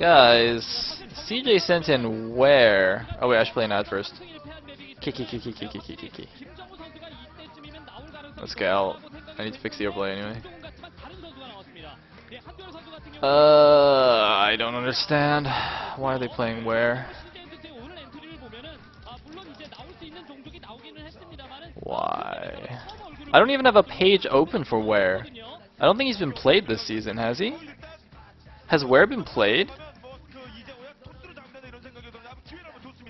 Guys, CJ sent in where? Oh wait, I should play an ad first. Kiki. Let's get out. I need to fix the overlay anyway. I don't understand. Why are they playing where? Why? I don't even have a page open for where. I don't think he's been played this season, has he? Has where been played?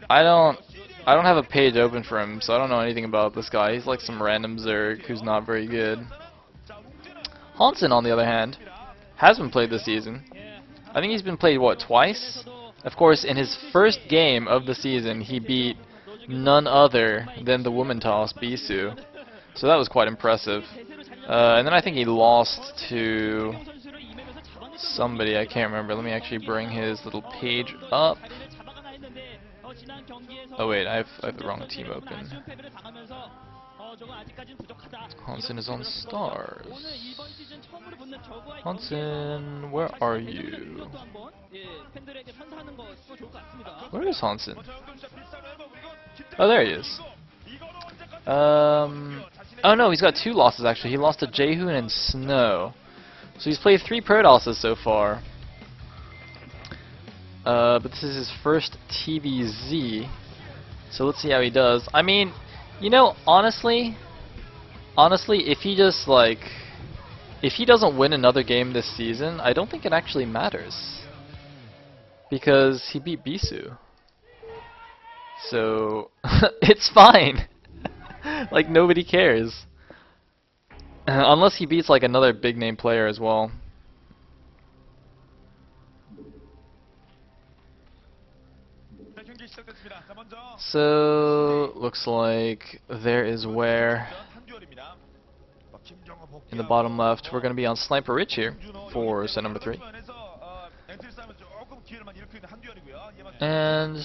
I don't have a page open for him, so I don't know anything about this guy. He's like some random Zerg who's not very good. Hansen, on the other hand, has been played this season. I think he's been played, what, twice? Of course, in his first game of the season, he beat none other than the woman toss, Bisu. So that was quite impressive. And then I think he lost to somebody, I can't remember. Let me actually bring his little page up. Oh wait, I have the wrong team open. Hansen is on stars. Hansen, where are you? Where is Hansen? Oh, there he is. Oh no, he's got 2 losses actually. He lost to Jaehoon and Snow. So he's played 3 Protosses so far. But this is his first TVZ. So let's see how he does. I mean, you know, honestly, if he just if he doesn't win another game this season, I don't think it actually matters. Because he beat Bisu. So, it's fine. Like, nobody cares. Unless he beats, like, another big name player as well. So, looks like there is where in the bottom left we're going to be on Sniper Rich here for set number 3. And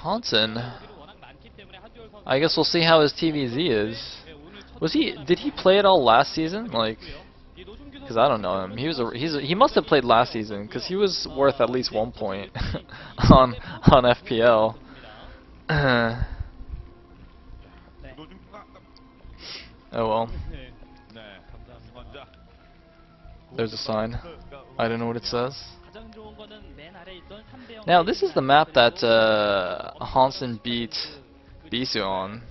Hansen, I guess we'll see how his TVZ is. Did he play it all last season? Like, because I don't know him. He must have played last season because he was worth at least 1 point on FPL. Oh well. There's a sign. I don't know what it says. Now this is the map that Hansen beat Bisu on.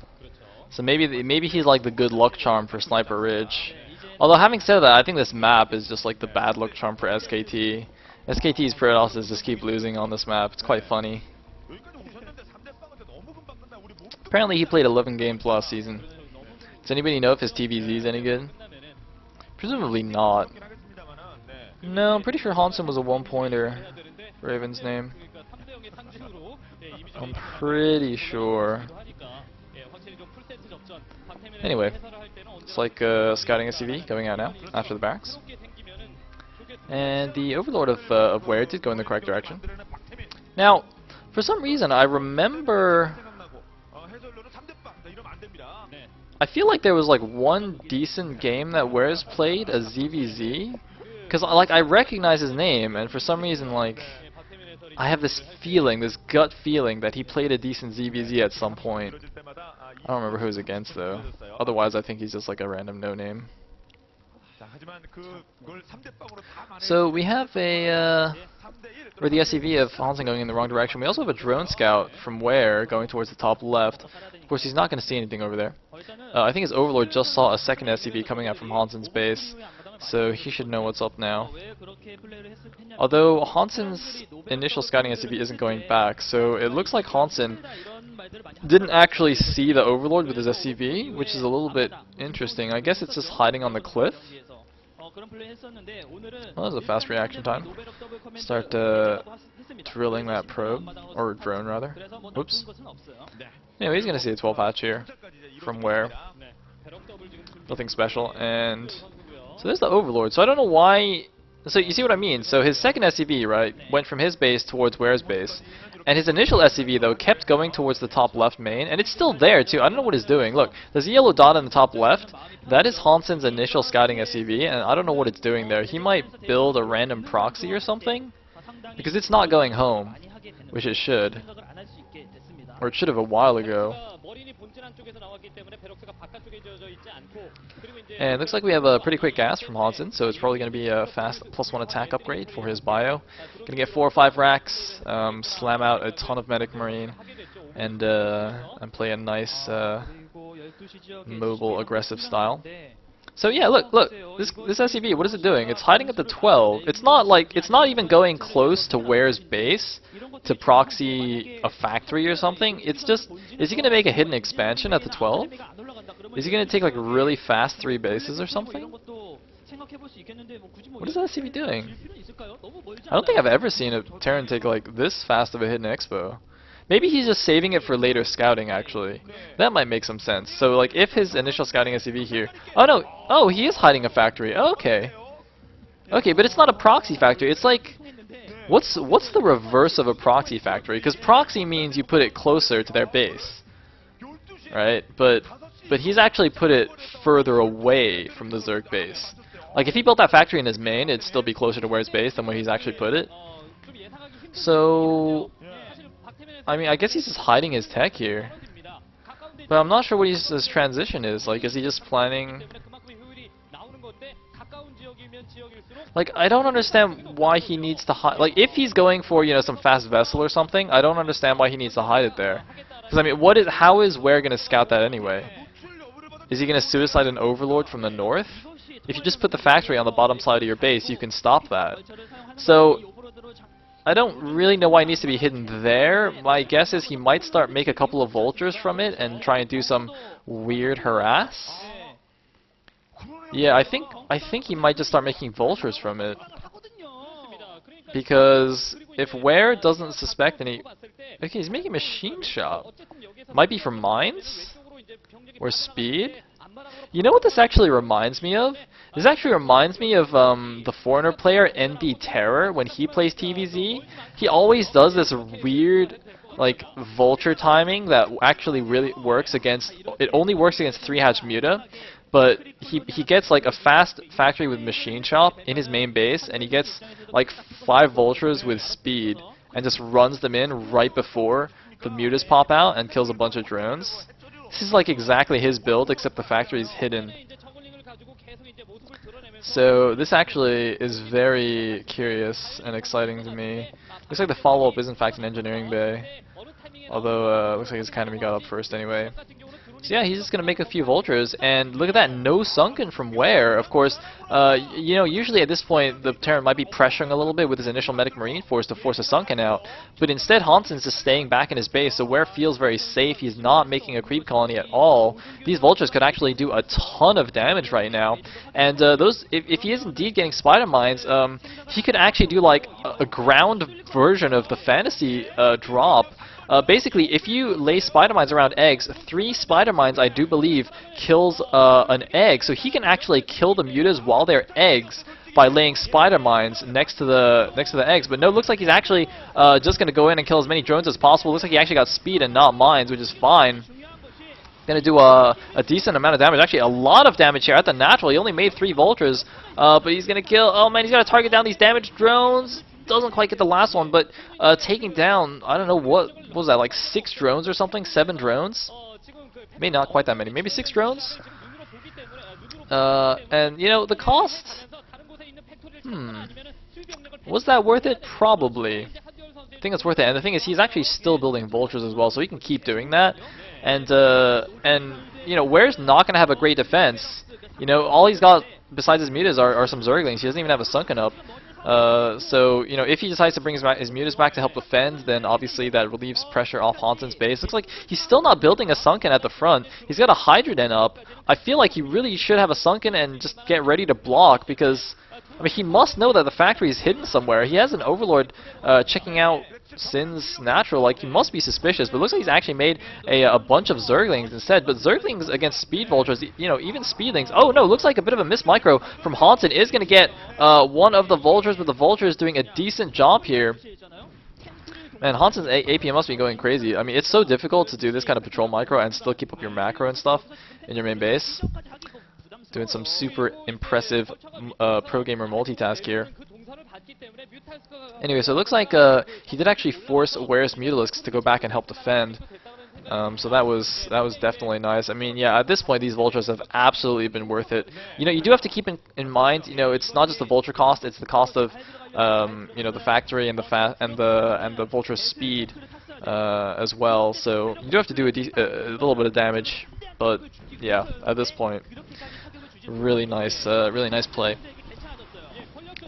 So maybe he's like the good luck charm for Sniper Ridge. Although having said that, I think this map is just like the bad luck charm for SKT. SKT's Protosses just keep losing on this map. It's quite funny. Apparently he played 11 games last season. Does anybody know if his TVZ is any good? Presumably not. No, I'm pretty sure Hansen was a 1-pointer. Raven's name. I'm pretty sure. Anyway, it's like scouting SCV going out now after the barracks. And the Overlord of Ware did go in the correct direction. Now, for some reason, I remember. I feel like there was like one decent game that Ware's played, a ZVZ, because I recognize his name, and for some reason I have this feeling, this gut feeling that he played a decent ZVZ at some point. I don't remember who he was against though. Otherwise, I think he's just like a random no-name. So we have the SCV of Hansen going in the wrong direction. We also have a drone scout from Ware going towards the top left. Of course, he's not going to see anything over there. I think his Overlord just saw a second SCV coming out from Hansen's base, so he should know what's up now. Although Hansen's initial scouting SCV isn't going back, so it looks like Hansen didn't actually see the Overlord with his SCV, which is a little bit interesting. I guess it's just hiding on the cliff. Well, that was a fast reaction time. Start drilling that probe, or drone rather. Oops. Anyway, he's going to see a 12 hatch here from Ware. Nothing special. And so there's the Overlord. So I don't know why So you see what I mean? So his second SCV, right, went from his base towards Ware's base. And his initial SCV, though, kept going towards the top left main. And it's still there, too. I don't know what he's doing. Look, there's a yellow dot in the top left. That is Hansen's initial scouting SCV, and I don't know what it's doing there. He might build a random proxy or something? Because it's not going home, which it should. Or it should have a while ago. And it looks like we have a pretty quick gas from Hansen, so it's probably going to be a fast +1 attack upgrade for his bio. Gonna get 4 or 5 racks, slam out a ton of Medic Marine, and play a nice mobile, aggressive style. So yeah, look, this SCV, what is it doing? It's hiding at the 12. It's not even going close to Ware's base to proxy a factory or something. It's just, is he gonna make a hidden expansion at the 12? Is he gonna take like really fast 3 bases or something? What is that SCV doing? I don't think I've ever seen a Terran take like this fast of a hidden expo. Maybe he's just saving it for later scouting, actually. That might make some sense. So, like, if his initial scouting SCV here... Oh, no. Oh, he is hiding a factory. Okay. Okay, but it's not a proxy factory. It's like... What's the reverse of a proxy factory? Because proxy means you put it closer to their base. Right? But he's actually put it further away from the Zerg base. Like, if he built that factory in his main, it'd still be closer to where his base than where he's actually put it. So... I mean, I guess he's just hiding his tech here. But I'm not sure what his transition is. Like, is he just planning... Like, I don't understand why he needs to hide... Like, if he's going for, you know, some fast vessel or something, I don't understand why he needs to hide it there. Because, I mean, how is Ware going to scout that anyway? Is he going to suicide an overlord from the north? If you just put the factory on the bottom side of your base, you can stop that. So... I don't really know why it needs to be hidden there. My guess is he might make a couple of vultures from it and try and do some weird harass. Yeah, I think he might just start making vultures from it. Because if Ware doesn't suspect any... Okay, he's making machine shop. Might be for mines? Or speed? You know what this actually reminds me of? This actually reminds me of the foreigner player ND Terror when he plays TVZ. He always does this weird, like, vulture timing that actually really works against... It only works against 3-hatch Muta, but he gets like a fast factory with machine shop in his main base, and he gets like 5 vultures with speed, and just runs them in right before the Mutas pop out and kills a bunch of drones. This is like exactly his build, except the factory is hidden. So this actually is very curious and exciting to me. Looks like the follow-up is in fact an engineering bay. Although looks like his academy got up first anyway. So yeah, he's just gonna make a few vultures, and look at that, no sunken from Ware. Of course, you know, usually at this point the Terran might be pressuring a little bit with his initial medic marine force to force a sunken out, but instead Hansen's just staying back in his base, so Ware feels very safe. He's not making a creep colony at all. These vultures could actually do a ton of damage right now, and if he is indeed getting spider mines, he could actually do like a ground version of the fantasy drop. Basically, if you lay spider mines around eggs, 3 spider mines, I do believe, kills an egg. So he can actually kill the mutas while they're eggs by laying spider mines next to the eggs. But no, it looks like he's actually just going to go in and kill as many drones as possible. Looks like he actually got speed and not mines, which is fine. Going to do a decent amount of damage. Actually, a lot of damage here at the natural. He only made 3 vultures, but he's going to kill... Oh man, he's got to target down these damaged drones. Doesn't quite get the last one, but taking down, I don't know, what was that, like 6 drones or something? 7 drones? Maybe not quite that many, maybe 6 drones? And, you know, the cost? Was that worth it? Probably. I think it's worth it, and the thing is, he's actually still building vultures as well, so he can keep doing that. And you know, Ware's not going to have a great defense. You know, all he's got, besides his mutas, are some Zerglings. He doesn't even have a sunken up. So, you know, if he decides to bring his mutas back to help defend, then obviously that relieves pressure off Hansen's base. Looks like he's still not building a sunken at the front. He's got a Hydra Den up. I feel like he really should have a sunken and just get ready to block, because, I mean, he must know that the factory is hidden somewhere. He has an Overlord checking out Sin's natural, like, he must be suspicious, but it looks like he's actually made a bunch of Zerglings instead. But Zerglings against Speed Vultures, you know, even Speedlings. Oh no, looks like a bit of a miss micro from Hansen is going to get one of the Vultures, but the Vulture is doing a decent job here. Man, Hansen's AP must be going crazy. I mean, it's so difficult to do this kind of patrol micro and still keep up your macro and stuff in your main base. Doing some super impressive pro gamer multitask here. Anyway, so it looks like he did actually force Aware's Mutalisks to go back and help defend. So that was definitely nice. I mean, yeah, at this point, these Vultures have absolutely been worth it. You know, you do have to keep in mind, you know, it's not just the Vulture cost; it's the cost of, you know, the factory and the Vulture speed as well. So you do have to do a little bit of damage, but yeah, at this point, really nice play.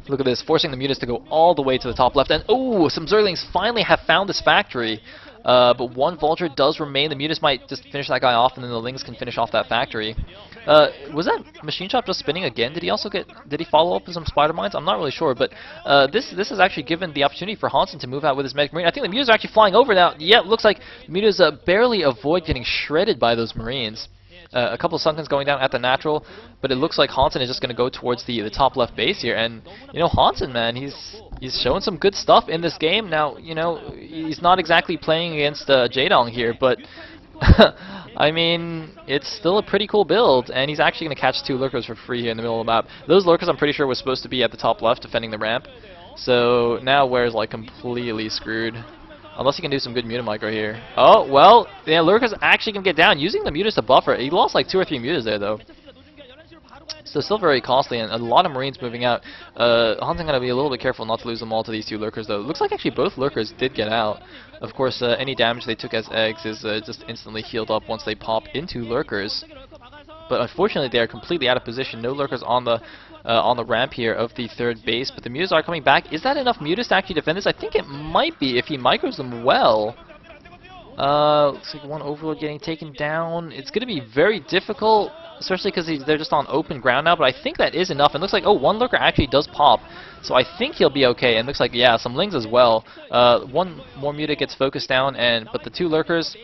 Look at this, forcing the Mutas to go all the way to the top left, and oh, some Zerglings finally have found this factory. But one Vulture does remain. The Mutas might just finish that guy off, and then the Lings can finish off that factory. Was that Machine Shop just spinning again? Did he follow up with some Spider Mines? I'm not really sure, but this has actually given the opportunity for Hansen to move out with his Medic Marine. I think the Mutas are actually flying over now. Yeah, it looks like the Mutas barely avoid getting shredded by those Marines. A couple of Sunkens going down at the natural, but it looks like Hansen is just going to go towards the top left base here. And you know, Hansen, man, he's showing some good stuff in this game. Now, you know, he's not exactly playing against Jaedong here, but I mean, it's still a pretty cool build, and he's actually going to catch 2 Lurkers for free here in the middle of the map. Those Lurkers, I'm pretty sure, were supposed to be at the top left defending the ramp. So now Ware's like completely screwed. Unless he can do some good Muta micro here. Oh, well, yeah, Lurker's actually going to get down using the Mutas to buffer. He lost like 2 or 3 Mutas there, though. So still very costly, and a lot of Marines moving out. Hansen going to be a little bit careful not to lose them all to these 2 Lurkers, though. Looks like actually both Lurkers did get out. Of course, any damage they took as eggs is just instantly healed up once they pop into Lurkers. But unfortunately, they are completely out of position. No Lurkers on the ramp here of the 3rd base, but the Mutas are coming back. Is that enough Mutas to actually defend this? I think it might be if he micros them well. Looks like one Overlord getting taken down. It's going to be very difficult, especially because they're just on open ground now, but I think that is enough. And looks like, oh, one Lurker actually does pop, so I think he'll be okay. And looks like, yeah, some Lings as well. One more Muta gets focused down, but the 2 Lurkers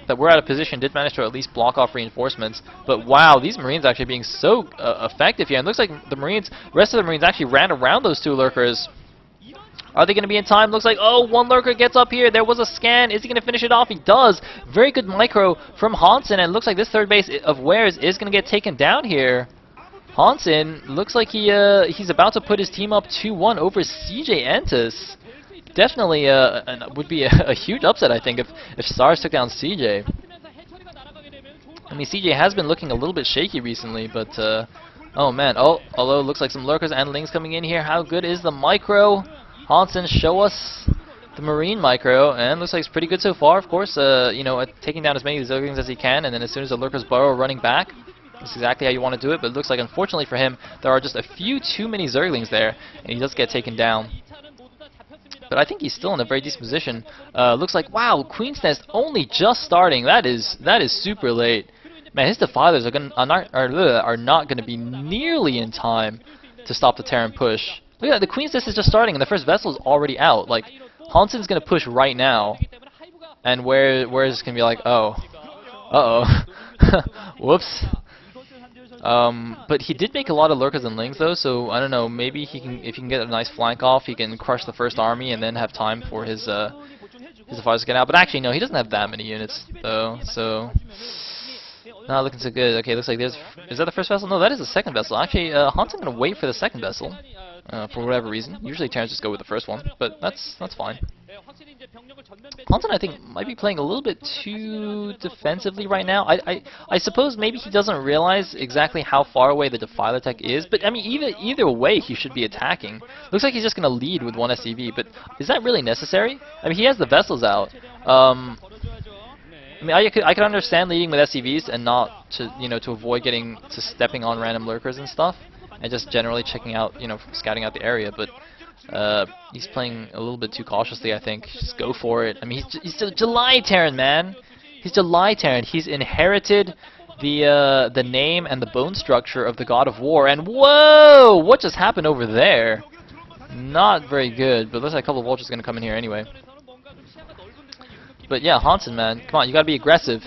that were out of position did manage to at least block off reinforcements. But wow, these Marines actually being so effective here. And looks like the rest of the Marines actually ran around those 2 Lurkers. Are they going to be in time? Looks like, oh, one Lurker gets up here. There was a scan. Is he going to finish it off? He does. Very good micro from Hansen, and looks like this 3rd base of Ware's is going to get taken down here. Hansen looks like he's about to put his team up 2-1 over CJ Entus. Definitely would be a huge upset, I think, if SARS took down CJ. I mean, CJ has been looking a little bit shaky recently, but oh man, although it looks like some Lurkers and Lings coming in here. How good is the micro? Hansen, show us the Marine micro, and looks like it's pretty good so far. Of course, you know, taking down as many Zerglings as he can, and then as soon as the Lurkers burrow, running back. That's exactly how you want to do it, but it looks like, unfortunately for him, there are just a few too many Zerglings there, and he does get taken down. But I think he's still in a very decent position. Looks like, wow, Queen's Nest only just starting. That is super late. Man, his Defilers are not going to be nearly in time to stop the Terran push. Look at that, the Queen's Nest is just starting, and the first vessel is already out. Like, Hansen's going to push right now, and where's going to be like, oh, whoops. But he did make a lot of Lurkers and Lings though, so I don't know, maybe if he can get a nice flank off, he can crush the first army and then have time for his Defilers to get out. But actually, no, he doesn't have that many units though, so not looking so good. Okay, looks like is that the first vessel? No, that is the second vessel. Actually, Hansen's gonna wait for the second vessel for whatever reason. Usually Terrans just go with the first one, but that's fine. Hansen, I think, might be playing a little bit too defensively right now. I suppose maybe he doesn't realize exactly how far away the Defiler tech is, but I mean, either way, he should be attacking. Looks like he's just going to lead with one SCV, but is that really necessary? I mean, he has the vessels out. I mean, I could understand leading with SCVs and not to avoid stepping on random Lurkers and stuff, and just generally checking out, scouting out the area, but he's playing a little bit too cautiously, I think. Just go for it. I mean, he's a July Terran, man. He's July Terran. He's inherited the name and the bone structure of the God of War. And whoa! What just happened over there? Not very good, but looks like a couple of Vultures are going to come in here anyway. But yeah, Hansen, man, come on, you gotta be aggressive.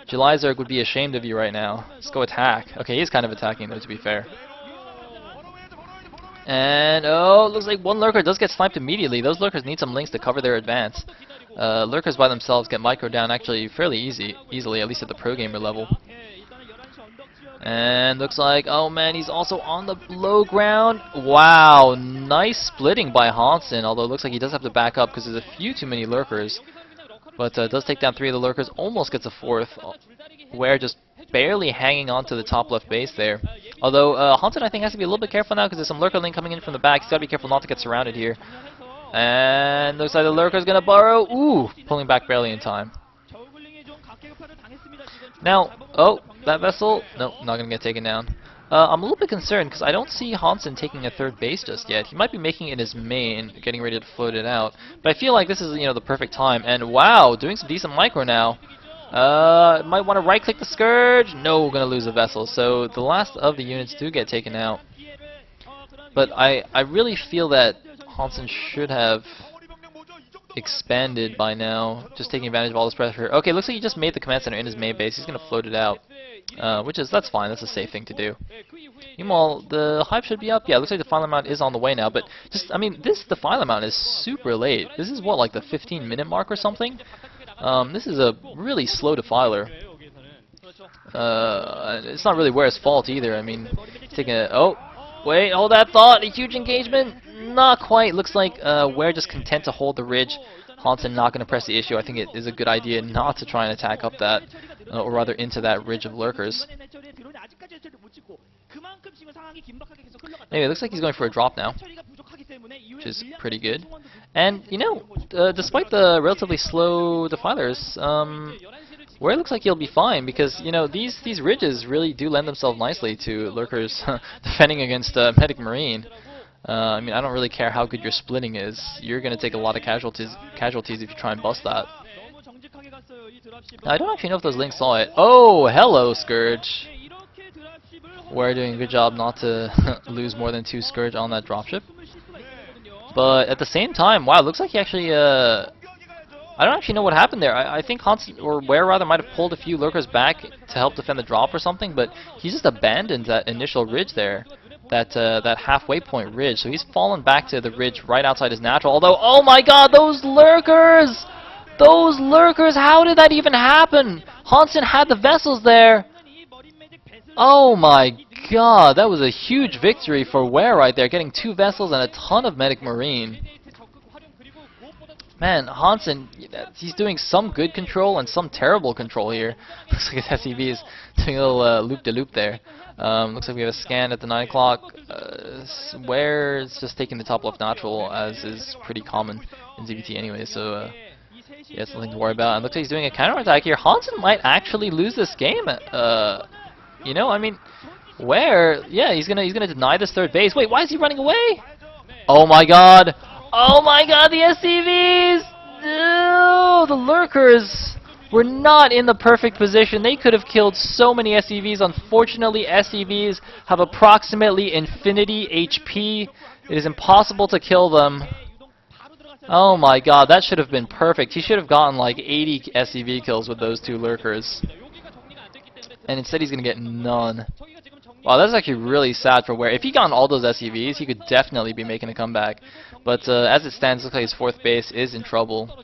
July Zerg would be ashamed of you right now. Let's go attack. Okay, he's kind of attacking though, to be fair. And oh, looks like one lurker does get sniped immediately. Those lurkers need some links to cover their advance. Lurkers by themselves get micro down actually fairly easily, at least at the pro gamer level. And looks like, oh man, he's also on the low ground. Wow, nice splitting by Hansen, although it looks like he does have to back up because there's a few too many lurkers. But does take down 3 of the lurkers, almost gets a 4th. Where just barely hanging on to the top left base there. Although Hansen, I think, has to be a little bit careful now because there's some lurker link coming in from the back. He's got to be careful not to get surrounded here. And looks like the lurker's going to burrow. Ooh, pulling back barely in time. Now, oh, that vessel, no, not going to get taken down. I'm a little bit concerned because I don't see Hansen taking a 3rd base just yet. He might be making it his main, getting ready to float it out. But I feel like this is, the perfect time. And wow, doing some decent micro now. Might want to right-click the Scourge. No, we're going to lose a vessel. So the last of the units do get taken out. But I really feel that Hansen should have expanded by now, just taking advantage of all this pressure. Okay, looks like he just made the command center in his main base. He's going to float it out, that's fine. That's a safe thing to do. Meanwhile, the hype should be up. Yeah, it looks like the final amount is on the way now, but the final amount is super late. This is what, like the 15-minute mark or something? This is a really slow defiler. It's not really Ware's fault either. I mean, taking a... Oh, wait, hold that thought. A huge engagement? Not quite. Looks like Ware just content to hold the ridge. Hansen not going to press the issue. I think it is a good idea not to try and attack up that, or rather into that ridge of lurkers. Anyway, it looks like he's going for a drop now, which is pretty good. And, despite the relatively slow defilers, Ware looks like he'll be fine because, these ridges really do lend themselves nicely to lurkers defending against Medic Marine. I don't really care how good your splitting is. You're going to take a lot of casualties if you try and bust that. Now, I don't actually know if those links saw it. Oh, hello, Scourge. We're doing a good job not to lose more than 2 Scourge on that dropship. But at the same time, wow, it looks like he actually... I don't actually know what happened there. I think Hansen, or Ware rather, might have pulled a few lurkers back to help defend the drop or something, but he just abandoned that initial ridge there. That halfway point ridge. So he's fallen back to the ridge right outside his natural. Although, oh my god, those lurkers! Those lurkers, how did that even happen? Hansen had the vessels there. Oh my god, that was a huge victory for Ware right there, getting 2 vessels and a ton of Medic Marine. Man, Hansen, he's doing some good control and some terrible control here. Looks like his SCV is doing a little loop-de-loop there. Looks like we have a scan at the 9 o'clock. Ware is just taking the top left natural, as is pretty common in ZBT anyway, so yeah, it's nothing to worry about. And looks like he's doing a counterattack here. Hansen might actually lose this game. Ware, yeah, he's gonna deny this 3rd base. Wait, why is he running away? Oh my god! Oh my god, the SCVs! No, the lurkers were not in the perfect position. They could have killed so many SCVs. Unfortunately, SCVs have approximately infinity HP. It is impossible to kill them. Oh my god, that should have been perfect. He should have gotten like 80 SCV kills with those 2 lurkers. And instead he's going to get none. Wow, that's actually really sad for Ware. If he got all those SCVs, he could definitely be making a comeback. But as it stands, it looks like his 4th base is in trouble.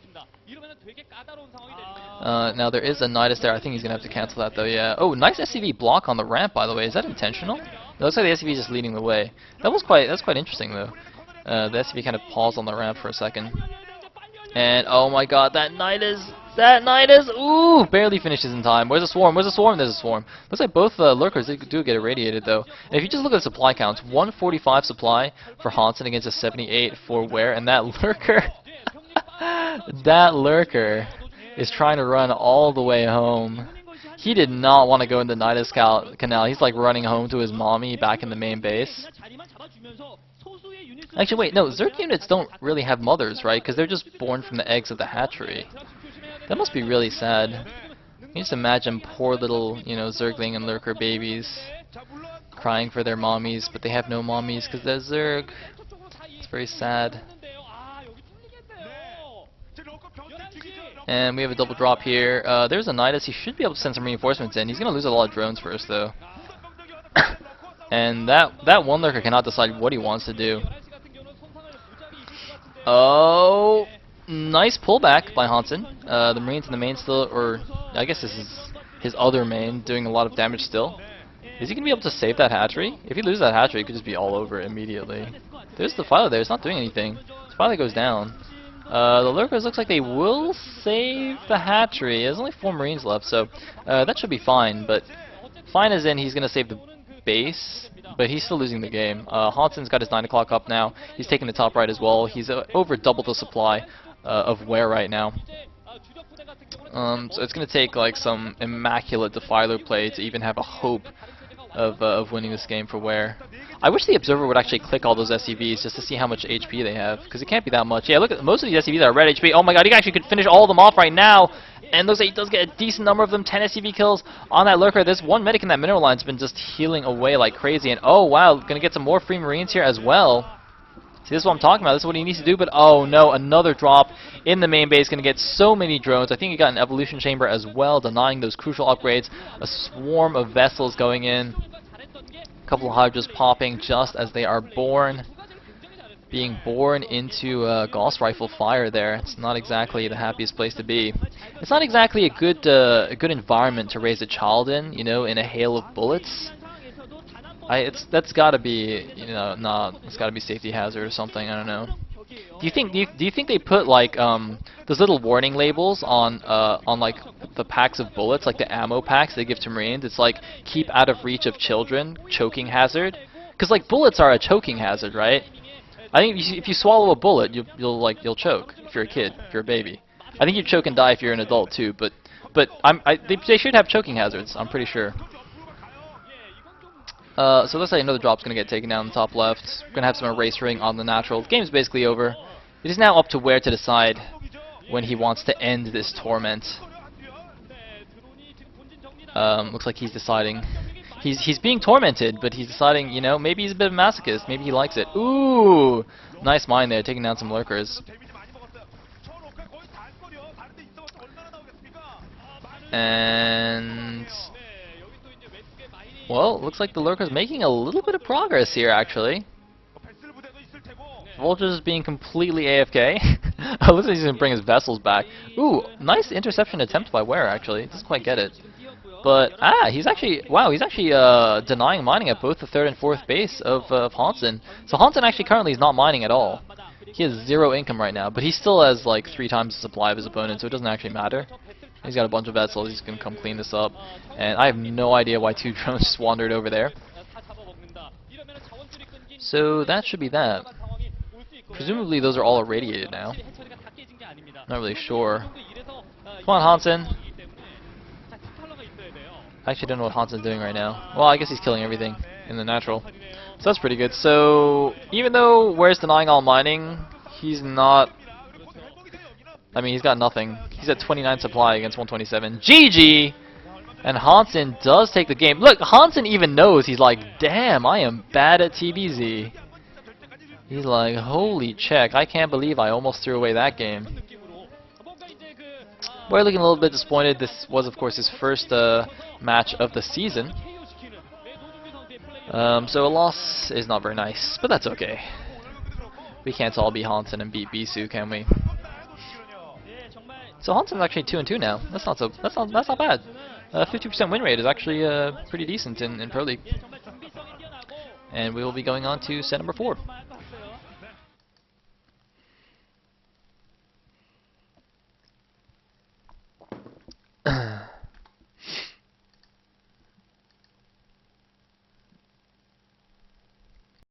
Now there is a Nidus there. I think he's going to have to cancel that though, yeah. Oh, nice SCV block on the ramp, by the way. Is that intentional? It looks like the SCV is just leading the way. That's quite interesting though. The SCV kind of paused on the ramp for a second. And oh my god, that Nidus, ooh, barely finishes in time. Where's the swarm? Where's the swarm? There's a swarm. Looks like both lurkers do get irradiated though. And if you just look at the supply counts, 145 supply for Hansen against a 78 for Ware, and that lurker, that lurker is trying to run all the way home. He did not want to go in the Nidus canal. He's like running home to his mommy back in the main base. Actually, wait, no, Zerg units don't really have mothers, right? Because they're just born from the eggs of the hatchery. That must be really sad. You can just imagine poor little, Zergling and Lurker babies crying for their mommies, but they have no mommies because they're Zerg. It's very sad. And we have a double drop here. There's a Nidus. He should be able to send some reinforcements in. He's going to lose a lot of drones first, though. And that one lurker cannot decide what he wants to do. Oh, nice pullback by Hansen. The Marines in the main still, or I guess this is his other main, doing a lot of damage still. Is he going to be able to save that hatchery? If he loses that hatchery, it could just be all over immediately. There's the Philo there. It's not doing anything. The Philo goes down. The lurkers looks like they will save the hatchery. There's only 4 Marines left, so that should be fine. But fine as in he's going to save the base, but he's still losing the game. Hansen's got his 9 o'clock up now. He's taking the top right as well. He's over double the supply of wear right now. So it's going to take like some immaculate Defiler play to even have a hope of winning this game for wear. I wish the Observer would actually click all those SCVs just to see how much HP they have, because it can't be that much. Yeah, look at most of these SCVs are red HP. Oh my god, he actually could finish all of them off right now. And looks like he does get a decent number of them, 10 SCV kills on that lurker. This one medic in that mineral line's been just healing away like crazy. And oh wow, gonna get some more free Marines here as well. See, this is what I'm talking about. This is what he needs to do, but oh no, another drop in the main base. Gonna get so many drones. I think he got an evolution chamber as well, denying those crucial upgrades. A swarm of vessels going in. A couple of hydras popping just as they are born. Being born into Gauss rifle fire there. It's not exactly the happiest place to be. It's not exactly a good environment to raise a child in, you know, in a hail of bullets. That's gotta be, you know, it's gotta be safety hazard or something. I don't know. Do you think they put like those little warning labels on like the packs of bullets, like the ammo packs they give to Marines? It's like keep out of reach of children, choking hazard. Because like bullets are a choking hazard, right? I think if you swallow a bullet, you'll choke if you're a kid, if you're a baby. I think you choke and die if you're an adult too. But they should have choking hazards. I'm pretty sure. So looks like another drop's gonna get taken down in the top left. We're gonna have some erasering on the natural. The game's basically over. It is now up to Ware to decide when he wants to end this torment. Looks like he's deciding. He's being tormented, but he's deciding, you know, maybe he's a bit of a masochist. Maybe he likes it. Ooh! Nice mine there, taking down some lurkers. And well, looks like the lurker's making a little bit of progress here, actually. Vulture's being completely AFK. Looks like he's gonna bring his vessels back. Ooh, nice interception attempt by Ware, actually. Doesn't quite get it. But, he's actually denying mining at both the 3rd and 4th base of Hansen. So Hansen actually currently is not mining at all. He has 0 income right now, but he still has like 3 times the supply of his opponent, so it doesn't actually matter. He's got a bunch of vessels, he's going to come clean this up. And I have no idea why 2 drones just wandered over there. So that should be that. Presumably those are all irradiated now. Not really sure. Come on, Hansen. I actually don't know what Hansen's doing right now. Well, I guess he's killing everything in the natural. So that's pretty good. So even though Ware's denying all mining, he's not... I mean, he's got nothing. He's at 29 supply against 127. GG! And Hansen does take the game. Look, Hansen even knows. He's like, damn, I am bad at TBZ. He's like, holy check, I can't believe I almost threw away that game. We're looking a little bit disappointed. This was, of course, his first match of the season. So a loss is not very nice, but that's okay. We can't all be Hansen and beat Bisu, can we? So Hansen's actually 2-2 now. That's not bad. 50% win rate is actually pretty decent in Pro League. And we will be going on to set number 4.